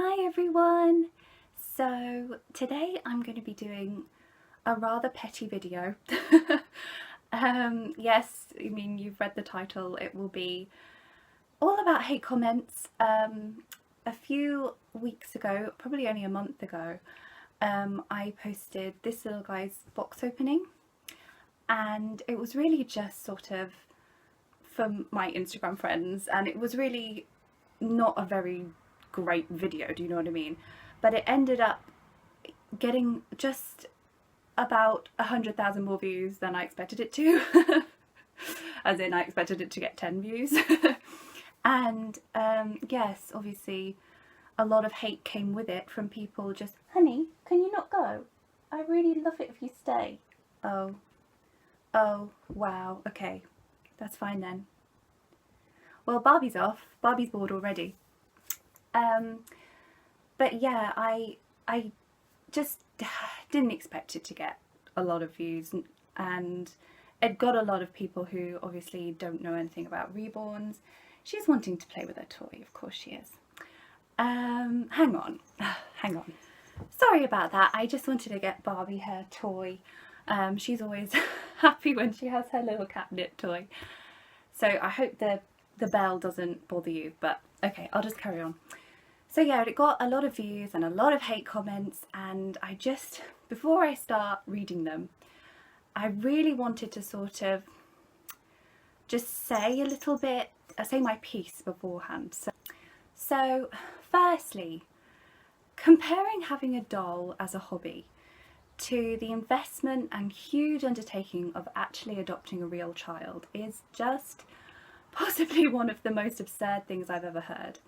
Hi everyone! So today I'm going to be doing a rather petty video. Yes, I mean you've read the title, it will be all about hate comments. A few weeks ago, probably only a month ago, I posted this little guy's box opening, and it was really just sort of for my Instagram friends, and it was really not a very great video, do you know what I mean? But it ended up getting just about 100,000 more views than I expected it to. As in, I expected it to get 10 views. And yes, obviously a lot of hate came with it from people just, honey, can you not go? I really love it if you stay. Oh, wow, okay, that's fine then. Well, Barbie's off. Barbie's bored already. But yeah, I just didn't expect it to get a lot of views, and it got a lot of people who obviously don't know anything about reborns. She's wanting to play with her toy, of course she is. Hang on. Sorry about that, I just wanted to get Barbie her toy. She's always happy when she has her little catnip toy. So I hope the bell doesn't bother you, but okay, I'll just carry on. So yeah, it got a lot of views and a lot of hate comments, and I just, before I start reading them, I really wanted to sort of just say a little bit, say my piece beforehand. So firstly, comparing having a doll as a hobby to the investment and huge undertaking of actually adopting a real child is just possibly one of the most absurd things I've ever heard.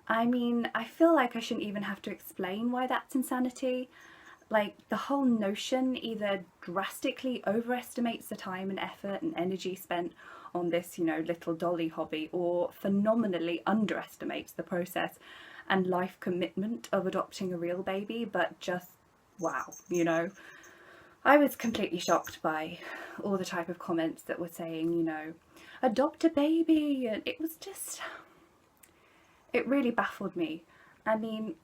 I mean, I feel like I shouldn't even have to explain why that's insanity. Like, the whole notion either drastically overestimates the time and effort and energy spent on this, you know, little dolly hobby, or phenomenally underestimates the process and life commitment of adopting a real baby, but just wow, you know. I was completely shocked by all the type of comments that were saying, you know, adopt a baby, and it was just, it really baffled me. I mean,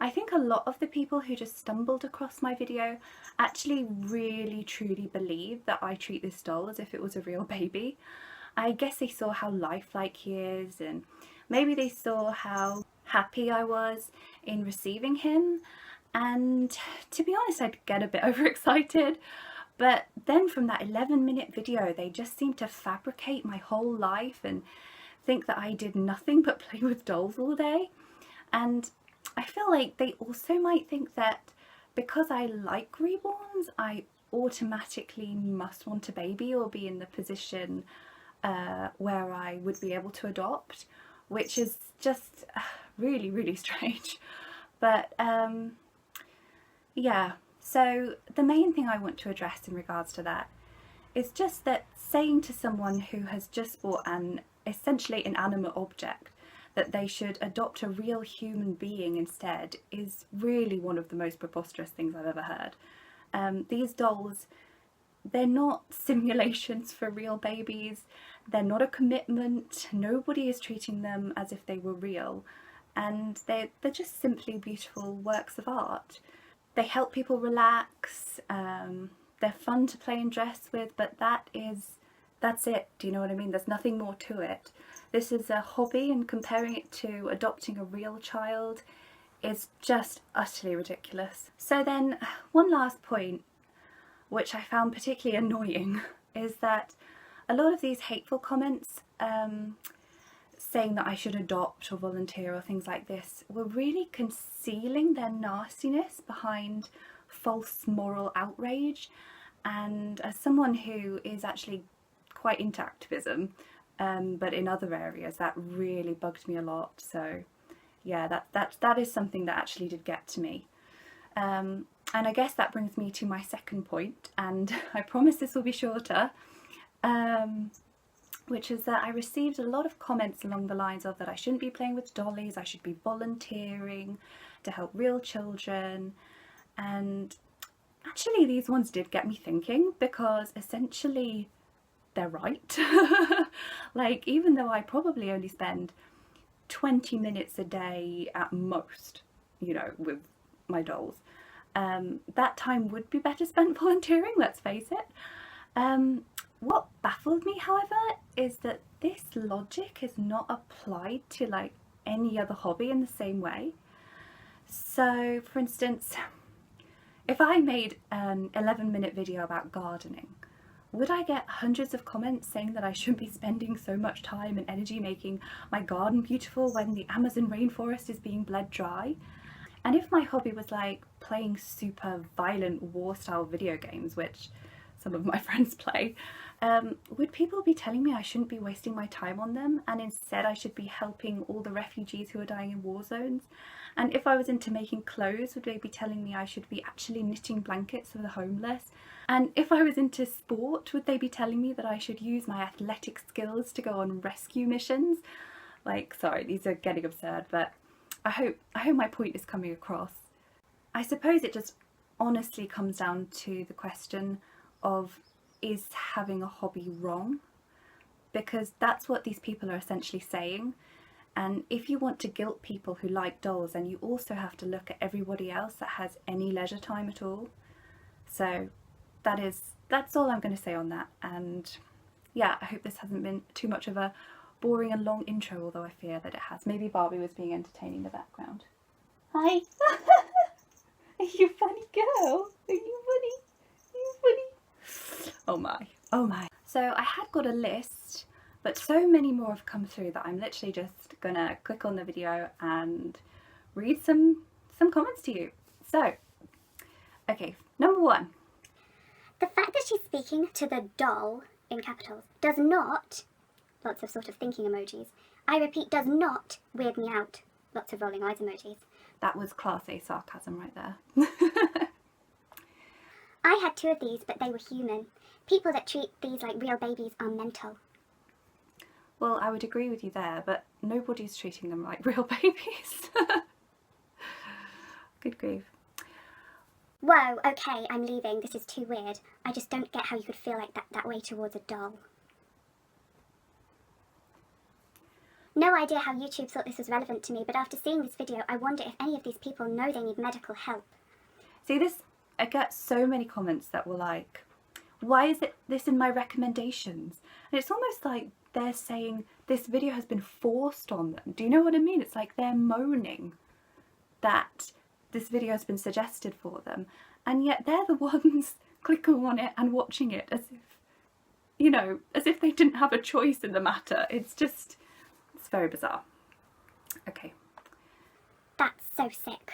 I think a lot of the people who just stumbled across my video actually really truly believe that I treat this doll as if it was a real baby. I guess they saw how lifelike he is, and maybe they saw how happy I was in receiving him, and to be honest, I'd get a bit overexcited. But then from that 11-minute video, they just seemed to fabricate my whole life and think that I did nothing but play with dolls all day. And I feel like they also might think that because I like reborns, I automatically must want a baby or be in the position where I would be able to adopt, which is just really, really strange. But yeah, so the main thing I want to address in regards to that is just that saying to someone who has just bought an essentially inanimate object that they should adopt a real human being instead is really one of the most preposterous things I've ever heard. These dolls, they're not simulations for real babies, they're not a commitment, nobody is treating them as if they were real, and they're just simply beautiful works of art. They help people relax, they're fun to play and dress with, but that's it, do you know what I mean? There's nothing more to it. This is a hobby, and comparing it to adopting a real child is just utterly ridiculous. So then, one last point, which I found particularly annoying, is that a lot of these hateful comments saying that I should adopt or volunteer or things like this were really concealing their nastiness behind false moral outrage. And as someone who is actually quite into activism, but in other areas, that really bugged me a lot. So yeah, that is something that actually did get to me. And I guess that brings me to my second point, and I promise this will be shorter, which is that I received a lot of comments along the lines of that I shouldn't be playing with dollies, I should be volunteering to help real children. And actually these ones did get me thinking, because essentially they're right. Like, even though I probably only spend 20 minutes a day at most, you know, with my dolls. That time would be better spent volunteering, let's face it. What baffled me, however, is that this logic is not applied to like any other hobby in the same way. So, for instance, if I made an 11-minute video about gardening, would I get hundreds of comments saying that I shouldn't be spending so much time and energy making my garden beautiful when the Amazon rainforest is being bled dry? And if my hobby was like playing super violent war-style video games, which some of my friends play, would people be telling me I shouldn't be wasting my time on them, and instead I should be helping all the refugees who are dying in war zones? And if I was into making clothes, would they be telling me I should be actually knitting blankets for the homeless? And if I was into sport, would they be telling me that I should use my athletic skills to go on rescue missions? Like, sorry, these are getting absurd, but I hope my point is coming across. I suppose it just honestly comes down to the question of, is having a hobby wrong? Because that's what these people are essentially saying. And if you want to guilt people who like dolls, then you also have to look at everybody else that has any leisure time at all. So that's all I'm going to say on that. And yeah, I hope this hasn't been too much of a boring and long intro, although I fear that it has. Maybe Barbie was being entertaining in the background. Hi! Are you a funny girl? Are you funny? Are you funny? Oh my, oh my. So I had got a list, but so many more have come through that I'm literally just gonna click on the video and read some comments to you. So, okay, number 1. The fact that she's speaking to the doll, in capitals, does not, lots of sort of thinking emojis, I repeat, does not weird me out, lots of rolling eyes emojis. That was class A sarcasm right there. I had 2 of these, but they were human. People that treat these like real babies are mental. Well, I would agree with you there, but nobody's treating them like real babies. Good grief. Whoa, okay, I'm leaving. This is too weird. I just don't get how you could feel like that way towards a doll. No idea how YouTube thought this was relevant to me, but after seeing this video, I wonder if any of these people know they need medical help. See, I get so many comments that were like, why is this in my recommendations? And it's almost like they're saying this video has been forced on them. Do you know what I mean? It's like they're moaning that this video has been suggested for them, and yet they're the ones clicking on it and watching it as if, you know, as if they didn't have a choice in the matter. It's very bizarre. Okay. That's so sick.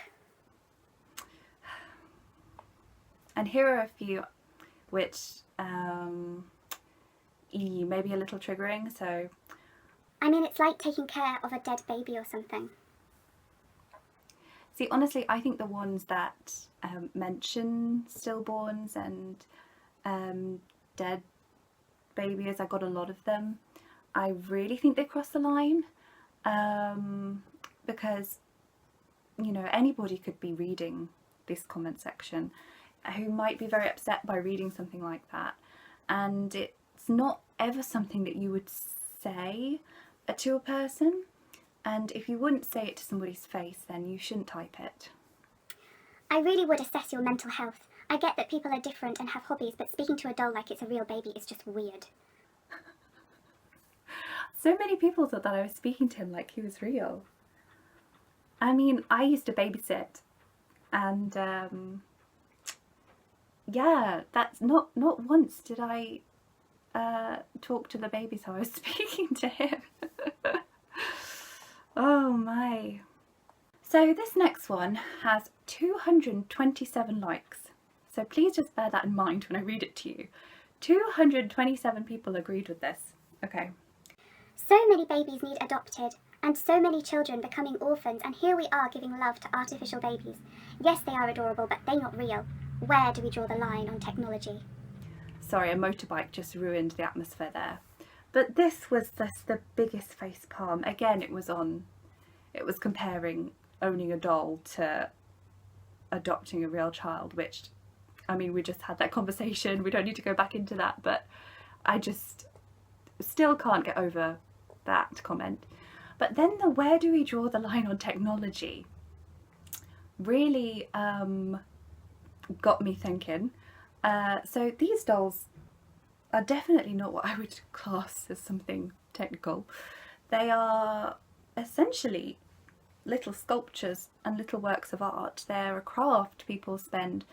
And here are a few which may be a little triggering, so... I mean, it's like taking care of a dead baby or something. See, honestly, I think the ones that mention stillborns and dead babies, I got a lot of them. I really think they cross the line, because, you know, anybody could be reading this comment section who might be very upset by reading something like that, and it's not ever something that you would say to a person, and if you wouldn't say it to somebody's face, then you shouldn't type it. I really would assess your mental health. I get that people are different and have hobbies, but speaking to a doll like it's a real baby is just weird. So many people thought that I was speaking to him like he was real. I mean, I used to babysit, and yeah, that's not once did I talk to the babies how I was speaking to him. Oh my. So this next one has 227 likes. So please just bear that in mind when I read it to you. 227 people agreed with this. Okay. So many babies need adopted, and so many children becoming orphans, and here we are giving love to artificial babies. Yes, they are adorable, but they're not real. Where do we draw the line on technology? Sorry, a motorbike just ruined the atmosphere there. But this was just the biggest facepalm. Again, it was comparing owning a doll to adopting a real child, which, I mean, we just had that conversation. We don't need to go back into that, but I just still can't get over that comment. But then the where do we draw the line on technology really got me thinking. So these dolls are definitely not what I would class as something technical. They are essentially little sculptures and little works of art. They're a craft. People spend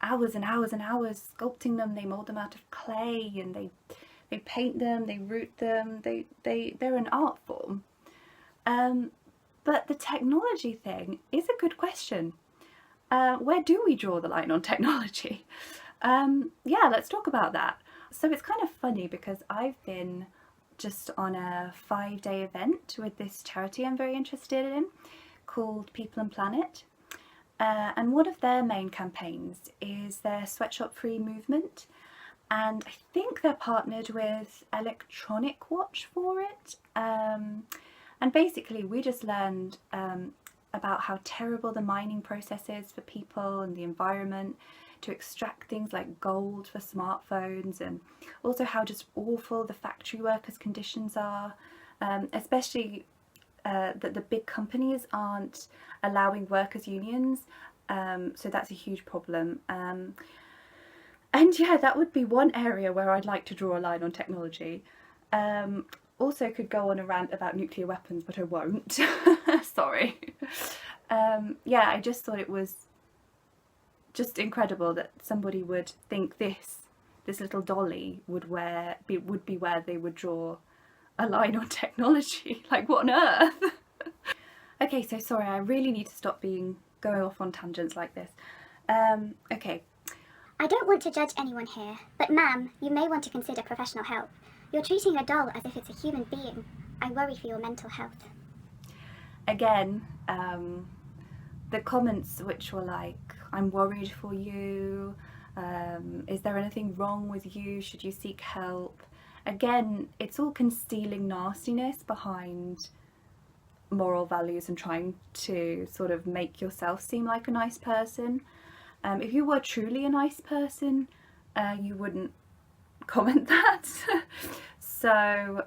hours and hours and hours sculpting them. They mold them out of clay and they paint them, they root them, they're an art form. But the technology thing is a good question. Where do we draw the line on technology? Yeah, let's talk about that. So it's kind of funny because I've been just on a 5-day event with this charity I'm very interested in called People and Planet. And one of their main campaigns is their sweatshop free movement. And I think they're partnered with Electronic Watch for it. And basically we just learned about how terrible the mining process is for people and the environment to extract things like gold for smartphones, and also how just awful the factory workers' conditions are, especially that the big companies aren't allowing workers' unions, so that's a huge problem. And yeah, that would be one area where I'd like to draw a line on technology. Also could go on a rant about nuclear weapons, but I won't. Sorry. Yeah, I just thought it was just incredible that somebody would think this little dolly would be where they would draw a line on technology. Like, what on earth? Okay, so sorry, I really need to stop going off on tangents like this. Okay. I don't want to judge anyone here, but ma'am, you may want to consider professional help. You're treating a doll as if it's a human being. I worry for your mental health. Again, the comments which were like, I'm worried for you, is there anything wrong with you, should you seek help? Again, it's all concealing nastiness behind moral values and trying to sort of make yourself seem like a nice person. If you were truly a nice person, you wouldn't comment that. So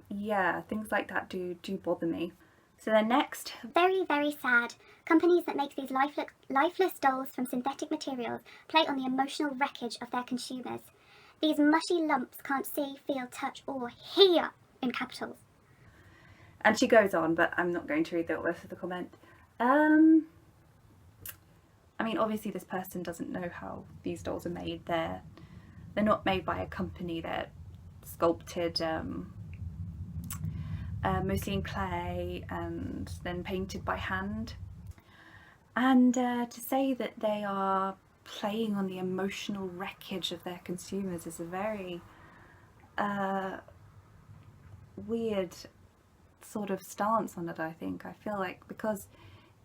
yeah, things like that do bother me. So then next. Very, very sad. Companies that make these lifeless dolls from synthetic materials play on the emotional wreckage of their consumers. These mushy lumps can't see, feel, touch or hear in capitals. And she goes on, but I'm not going to read the rest of the comment. I mean, obviously this person doesn't know how these dolls are made. They're not made by a company. They're sculpted mostly in clay and then painted by hand. And to say that they are playing on the emotional wreckage of their consumers is a very weird sort of stance on it, I think. I feel like because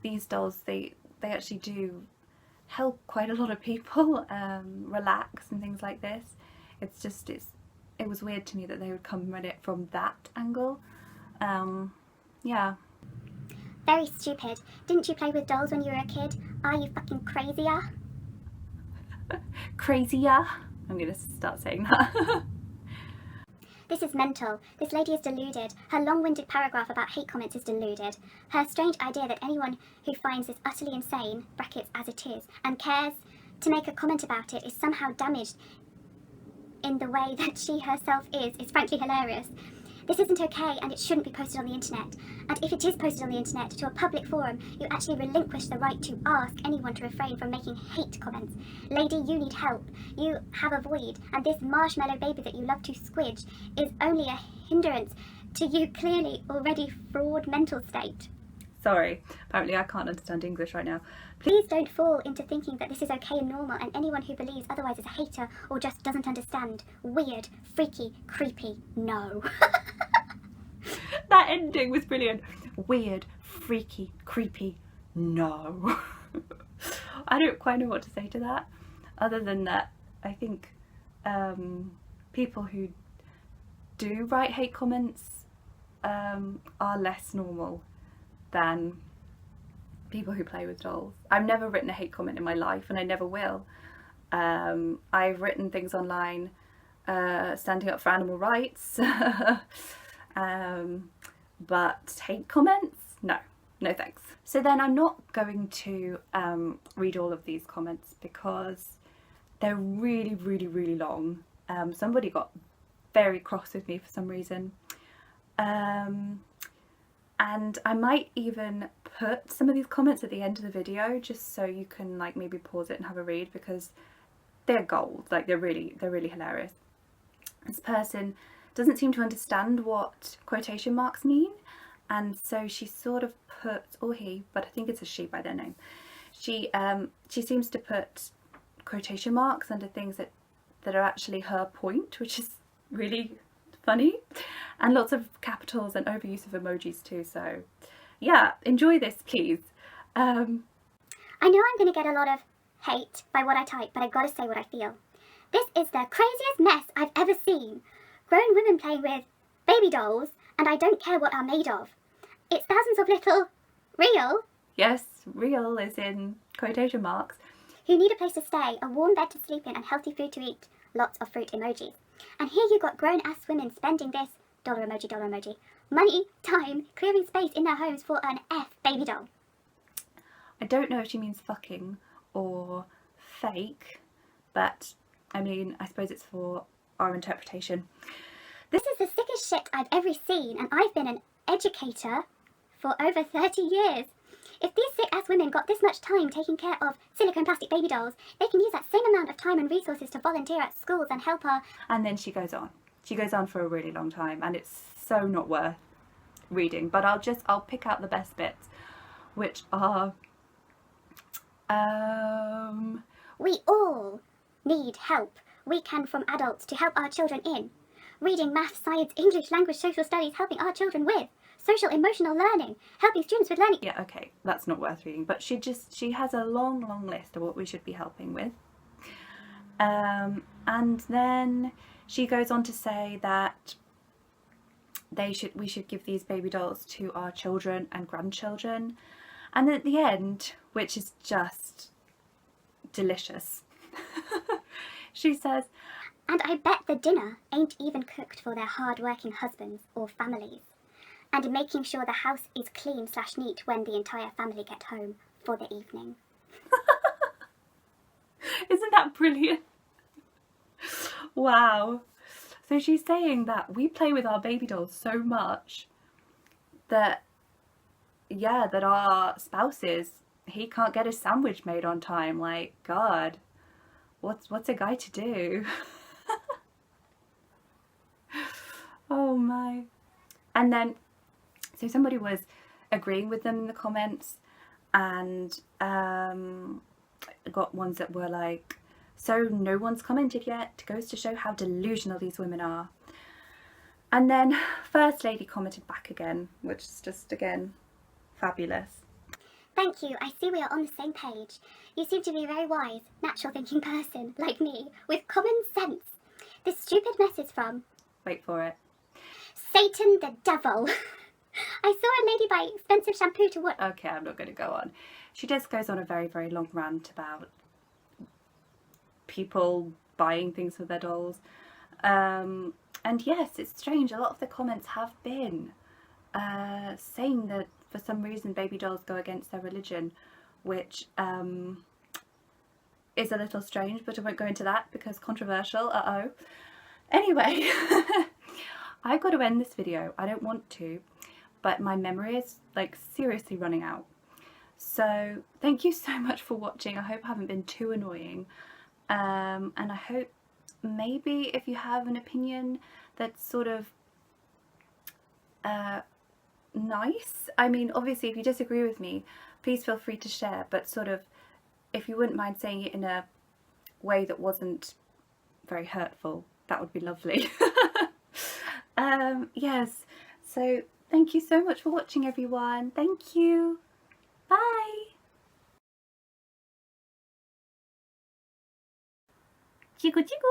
these dolls, they actually do help quite a lot of people relax and things like this. It was weird to me that they would come at it from that angle. Yeah. Very stupid. Didn't you play with dolls when you were a kid? Are you fucking crazier? Crazier? I'm gonna start saying that. This is mental. This lady is deluded. Her long-winded paragraph about hate comments is deluded. Her strange idea that anyone who finds this utterly insane, brackets as it is, and cares to make a comment about it is somehow damaged in the way that she herself is frankly hilarious. This isn't okay and it shouldn't be posted on the internet. And if it is posted on the internet to a public forum, you actually relinquish the right to ask anyone to refrain from making hate comments. Lady, you need help. You have a void, and this marshmallow baby that you love to squidge is only a hindrance to you clearly already fraud mental state. Sorry, apparently I can't understand English right now. Please don't fall into thinking that this is okay and normal, and anyone who believes otherwise is a hater or just doesn't understand. Weird, freaky, creepy, no. That ending was brilliant. Weird, freaky, creepy, no. I don't quite know what to say to that, other than that I think people who do write hate comments are less normal than people who play with dolls. I've never written a hate comment in my life, and I never will. I've written things online standing up for animal rights, but hate comments, no, no thanks. So then I'm not going to read all of these comments because they're really, really, really long. Somebody got very cross with me for some reason. And I might even put some of these comments at the end of the video just so you can like maybe pause it and have a read, because they're gold. Like they're really hilarious. This person doesn't seem to understand what quotation marks mean, and so she sort of puts, or he, but I think it's a she by their name. She seems to put quotation marks under things that are actually her point, which is really funny, and lots of capitals and overuse of emojis too. So yeah, enjoy this please. I know I'm going to get a lot of hate by what I type, but I gotta say what I feel. This is the craziest mess I've ever seen. Grown women playing with baby dolls, and I don't care what are made of. It's thousands of little real, yes, real is in quotation marks, who need a place to stay, a warm bed to sleep in, and healthy food to eat. Lots of fruit emojis. And here you got grown-ass women spending this dollar emoji, money, time, clearing space in their homes for an F baby doll. I don't know if she means fucking or fake, but I mean, I suppose it's for our interpretation. This is the sickest shit I've ever seen, and I've been an educator for over 30 years. If these sick-ass women got this much time taking care of silicone plastic baby dolls, they can use that same amount of time and resources to volunteer at schools and help our... And then she goes on. She goes on for a really long time, and it's so not worth reading. But I'll pick out the best bits, which are... We all need help. We can from adults to help our children in. Reading, math, science, English, language, social studies, helping our children with. Social, emotional learning, helping students with learning. Yeah, okay, that's not worth reading, but she has a long list of what we should be helping with. And then she goes on to say that we should give these baby dolls to our children and grandchildren. And then at the end, which is just delicious, she says, and I bet the dinner ain't even cooked for their hard-working husbands or families. And making sure the house is clean/neat when the entire family get home for the evening. Isn't that brilliant? Wow. So she's saying that we play with our baby dolls so much that, yeah, that our spouses, he can't get his sandwich made on time. Like, God, what's a guy to do? Oh my. And then, so somebody was agreeing with them in the comments, and got ones that were like, so no one's commented yet, goes to show how delusional these women are. And then First Lady commented back again, which is just, again, fabulous. Thank you, I see we are on the same page. You seem to be a very wise, natural thinking person, like me, with common sense. This stupid mess is from... Wait for it. Satan the Devil. I saw a lady buy expensive shampoo to what... Okay, I'm not going to go on. She just goes on a very long rant about people buying things for their dolls. And yes, it's strange. A lot of the comments have been saying that for some reason baby dolls go against their religion, which is a little strange, but I won't go into that because controversial. Uh-oh. Anyway, I've got to end this video. I don't want to, but my memory is like seriously running out. So thank you so much for watching. I hope I haven't been too annoying. And I hope maybe if you have an opinion that's sort of nice. I mean, obviously if you disagree with me, please feel free to share, but sort of if you wouldn't mind saying it in a way that wasn't very hurtful, that would be lovely. Yes, so thank you so much for watching, everyone. Thank you. Bye. Chico chico.